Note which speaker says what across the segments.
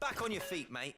Speaker 1: Back on your feet, mate.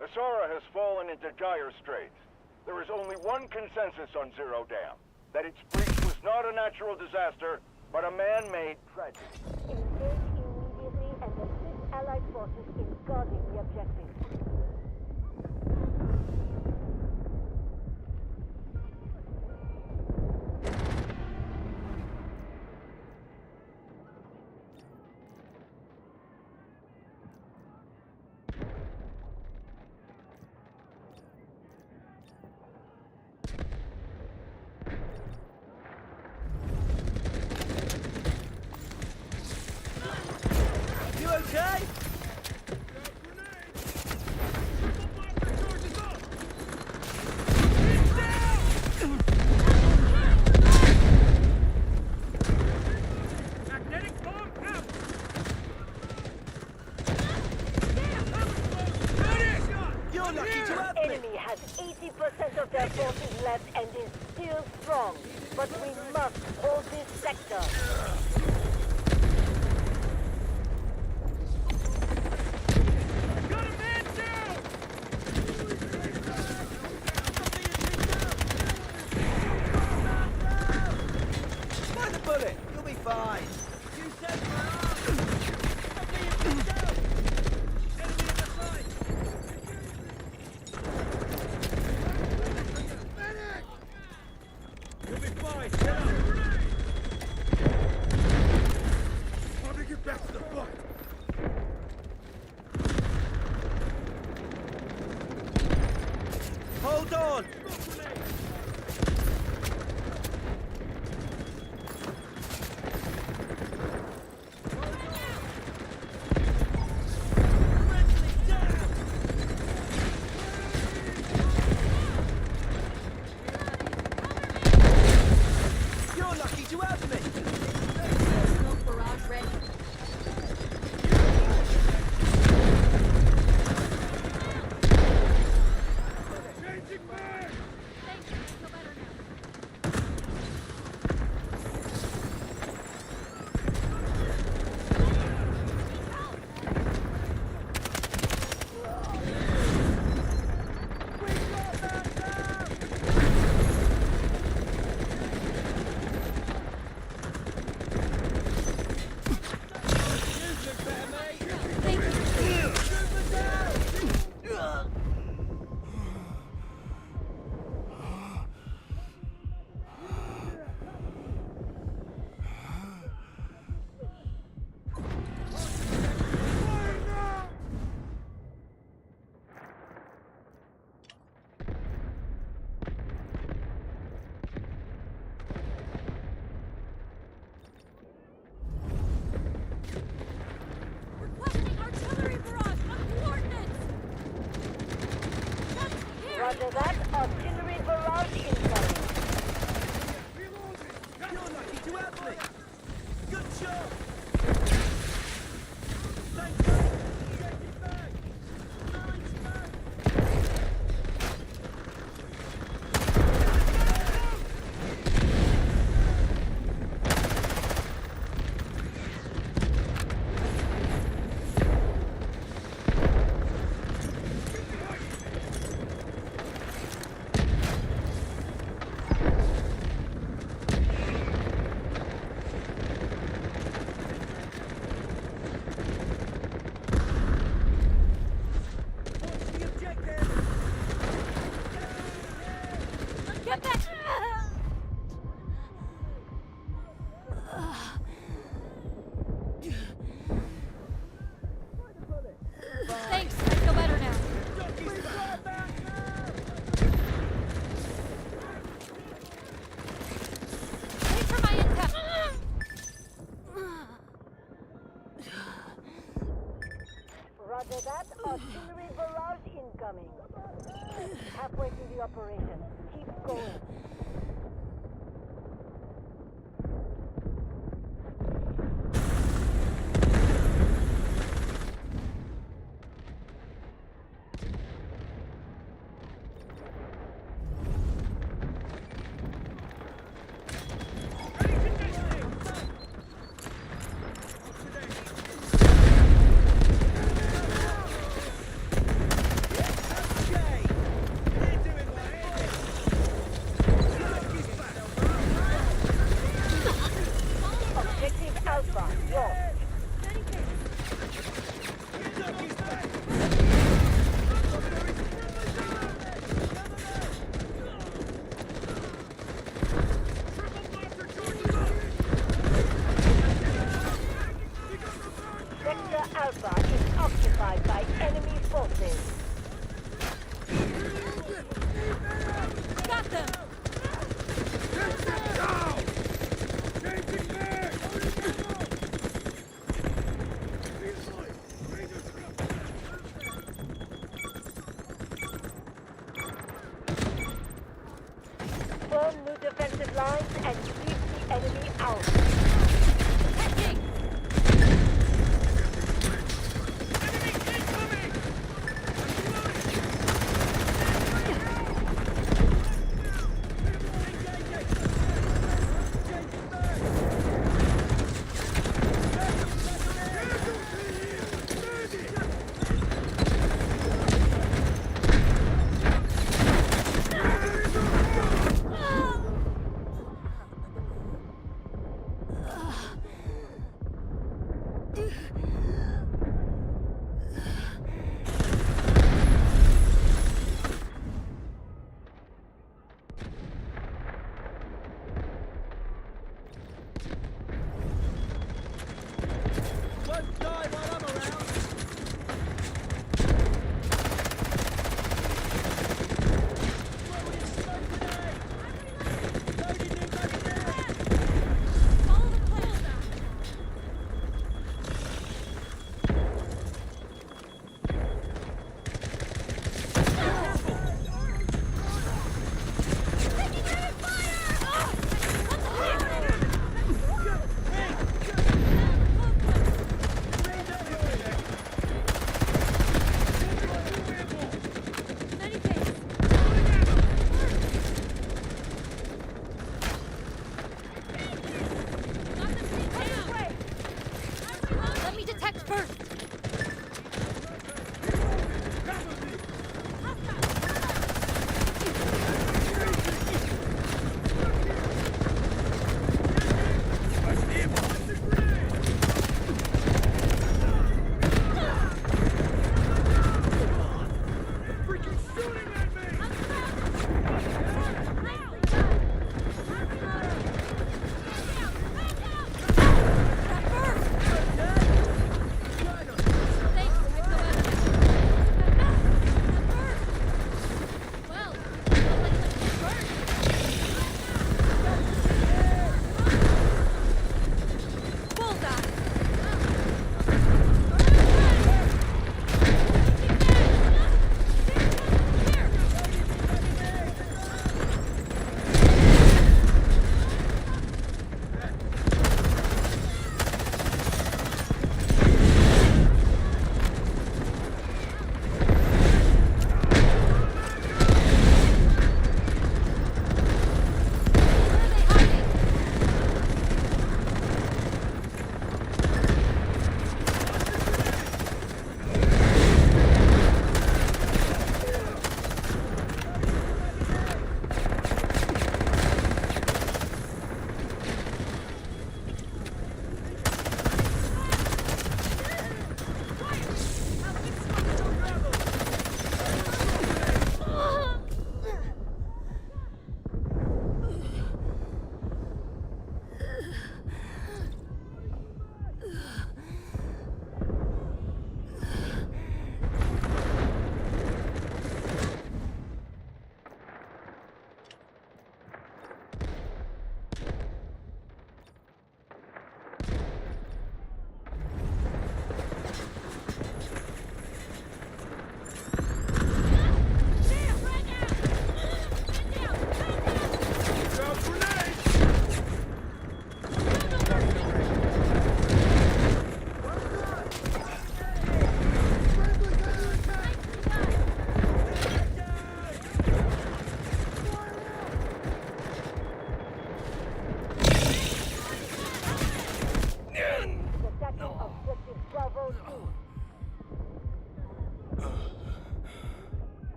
Speaker 2: Asara has fallen into dire straits. There is only one consensus on Zero Dam, that its breach was not a natural disaster, but a man-made tragedy.
Speaker 3: Engage immediately and assist Allied forces in guarding the objective.
Speaker 1: You okay? You're lucky to have me.
Speaker 3: Enemy has 80% of their forces left and is still strong. But we must hold this sector.
Speaker 1: Find the bullet. You'll be fine. You said
Speaker 4: You'll be fine. Get up. Let me get back to the fight.
Speaker 1: hold on. You're lucky to have me.
Speaker 3: Barrage ready.
Speaker 4: Changing back.
Speaker 3: Thank you. Feel better now.
Speaker 5: Requesting artillery barrage on coordinates!
Speaker 3: Roger that. Artillery barrage incoming.
Speaker 1: You're lucky to have me. Good job. Thanks, mate. Changing back. What's the objective?
Speaker 5: Get back! Thanks, I feel better now. Wait for my intel.
Speaker 3: Roger that. Artillery barrage incoming. Halfway through the operation. Keep going. Alpha is occupied by enemy forces.
Speaker 5: Got them!
Speaker 4: Down! Changing back!
Speaker 3: Form new defensive lines and keep the enemy out.
Speaker 5: Attacking!
Speaker 1: Won't die while I'm around. Throwing in smoke grenade. Loading new magazine.
Speaker 5: Follow the plan! Taking enemy fire! Oh! Many thanks. Got them pinned down. Let me detect first.
Speaker 4: Freaking shooting at me!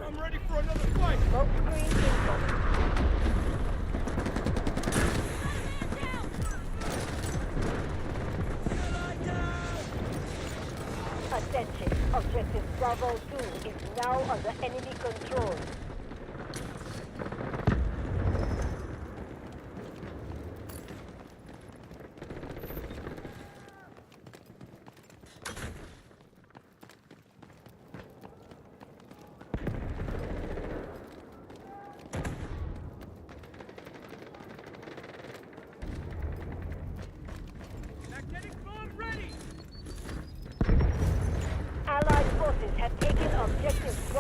Speaker 4: I'm ready for another fight!
Speaker 3: Smoke screen incoming. Attention, Objective Bravo 2 is now under enemy control.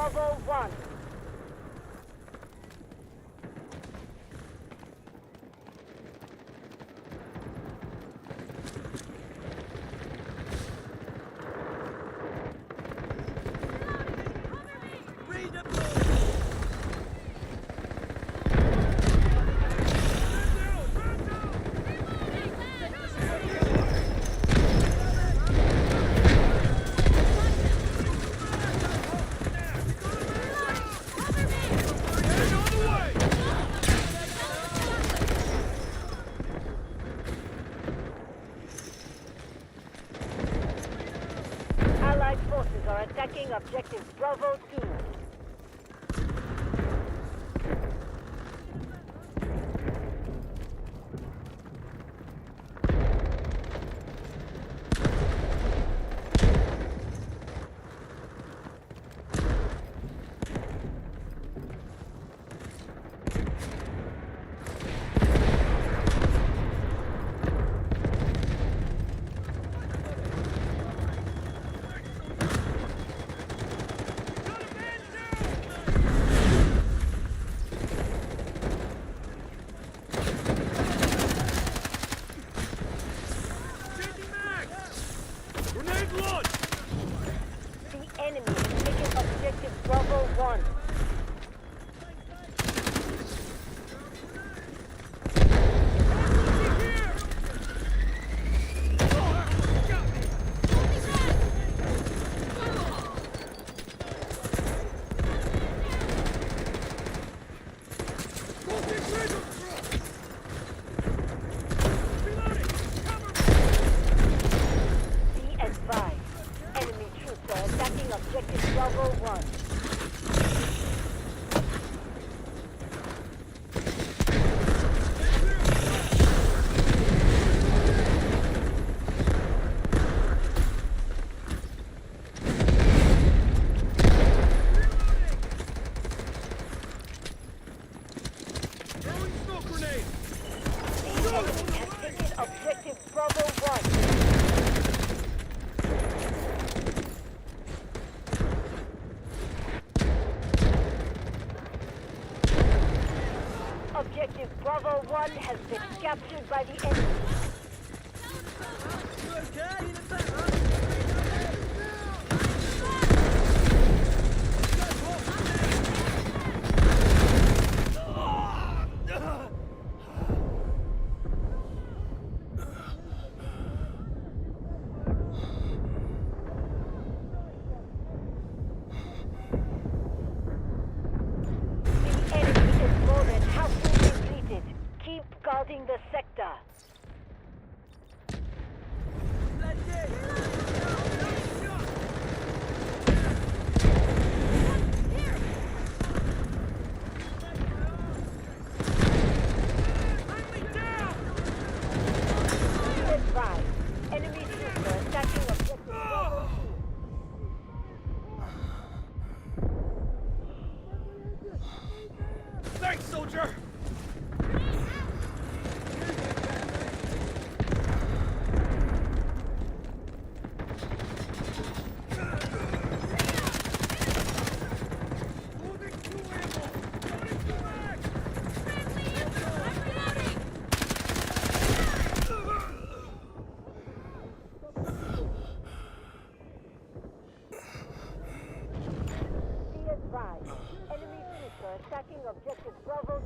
Speaker 3: Bravo 1. Allied forces are attacking objective Bravo 2.
Speaker 4: Grenade launch!
Speaker 3: The enemy is taking objective Bravo 1. Be advised, enemy troops are attacking objective Bravo 1.
Speaker 4: Throwing smoke grenade!
Speaker 3: The enemy has taken objective Bravo 1. Objective Bravo 1 has been captured by the enemy.
Speaker 1: You okay? In the back, huh?
Speaker 3: The enemy is more than halfway completed. Keep guarding the sector. Be advised, enemy troops are attacking objective Bravo 2.
Speaker 4: Thanks, soldier! Moving to ammo! Loading to mag!
Speaker 3: Be advised, enemy troops are attacking objective Bravo 2.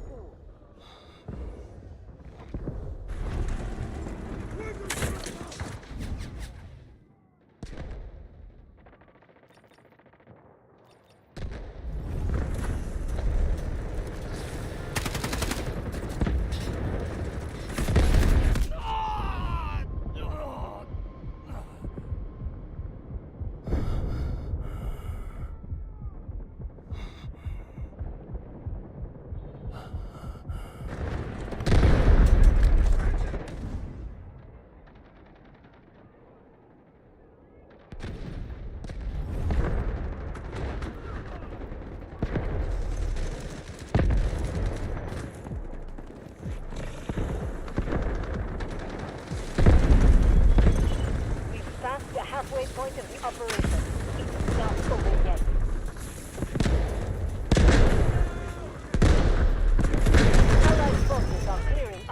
Speaker 3: We've passed the halfway point of the operation. It's not over yet.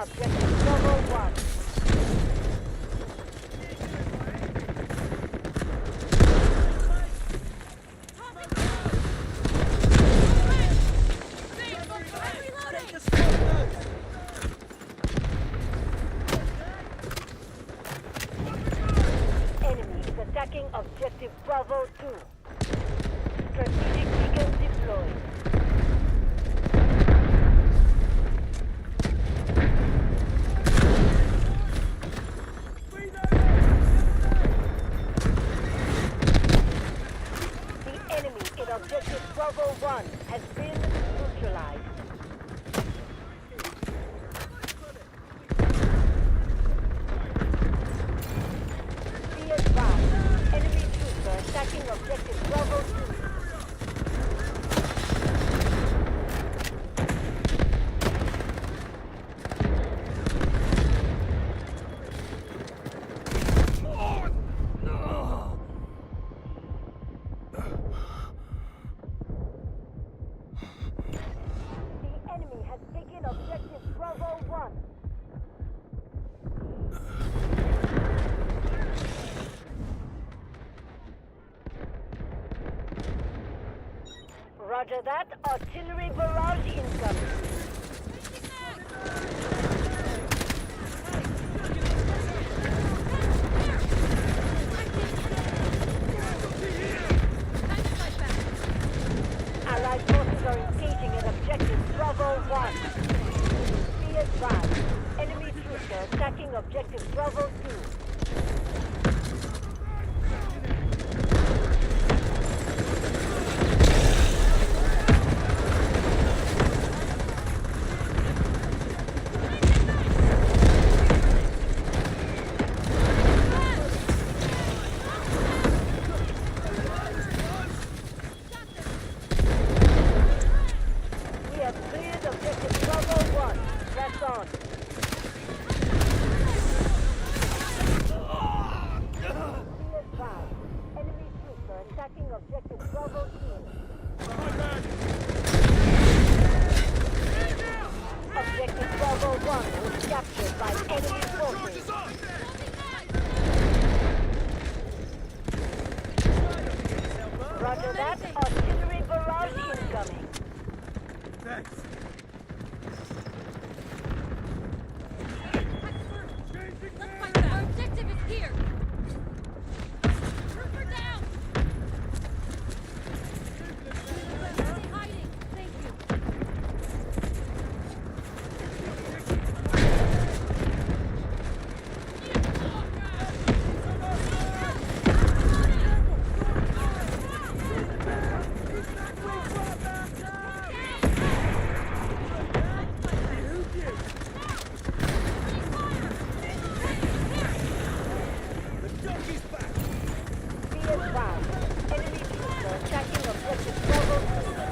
Speaker 3: objective Bravo 1.
Speaker 1: Take a smoke now.
Speaker 3: Enemy is attacking objective Bravo 2. Strategic beacon deployed. The enemy in objective Bravo 1 has been neutralized. Be advised, enemy troops are attacking objective Bravo 2. The enemy has taken objective Bravo 1. Roger that. Artillery barrage incoming. Allied forces are engaging at objective Bravo 1. Be advised, enemy troops are attacking objective Bravo 2. We have cleared objective Bravo 1. Press on. Be advised, enemy troops are attacking objective Bravo 2. Objective Bravo 1 was captured by enemy forces. Roger that. Artillery barrage incoming.
Speaker 4: Thanks.
Speaker 5: Let's fight back. Our objective is here. Trooper down. Stay hiding. Thank you.
Speaker 1: The donkey's back.
Speaker 3: Be advised, enemy troops are attacking objective Bravo 2.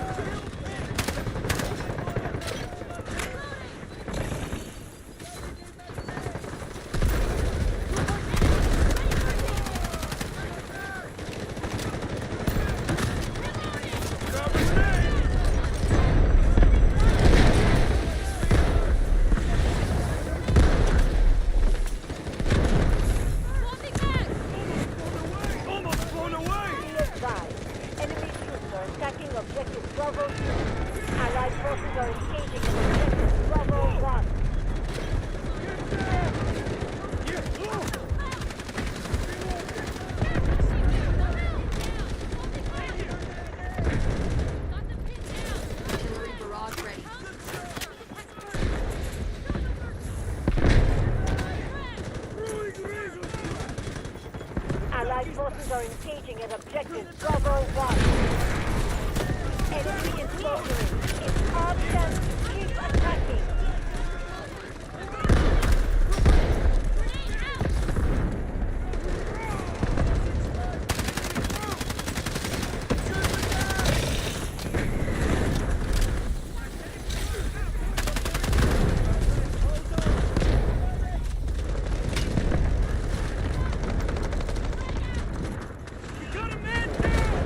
Speaker 5: Swapping back.
Speaker 4: Almost blown away!
Speaker 3: Be advised, enemy troops are attacking objective Bravo 2. Allied forces are engaging in objective Bravo 1.
Speaker 5: Got them pinned down. Artillery barrage ready.
Speaker 3: Allied forces are engaging at objective Bravo 1. Enemy is motoring. It's our chance to keep attacking.
Speaker 4: Got a man down!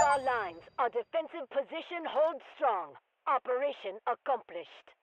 Speaker 3: all lines. Our defensive position holds strong. Operation accomplished.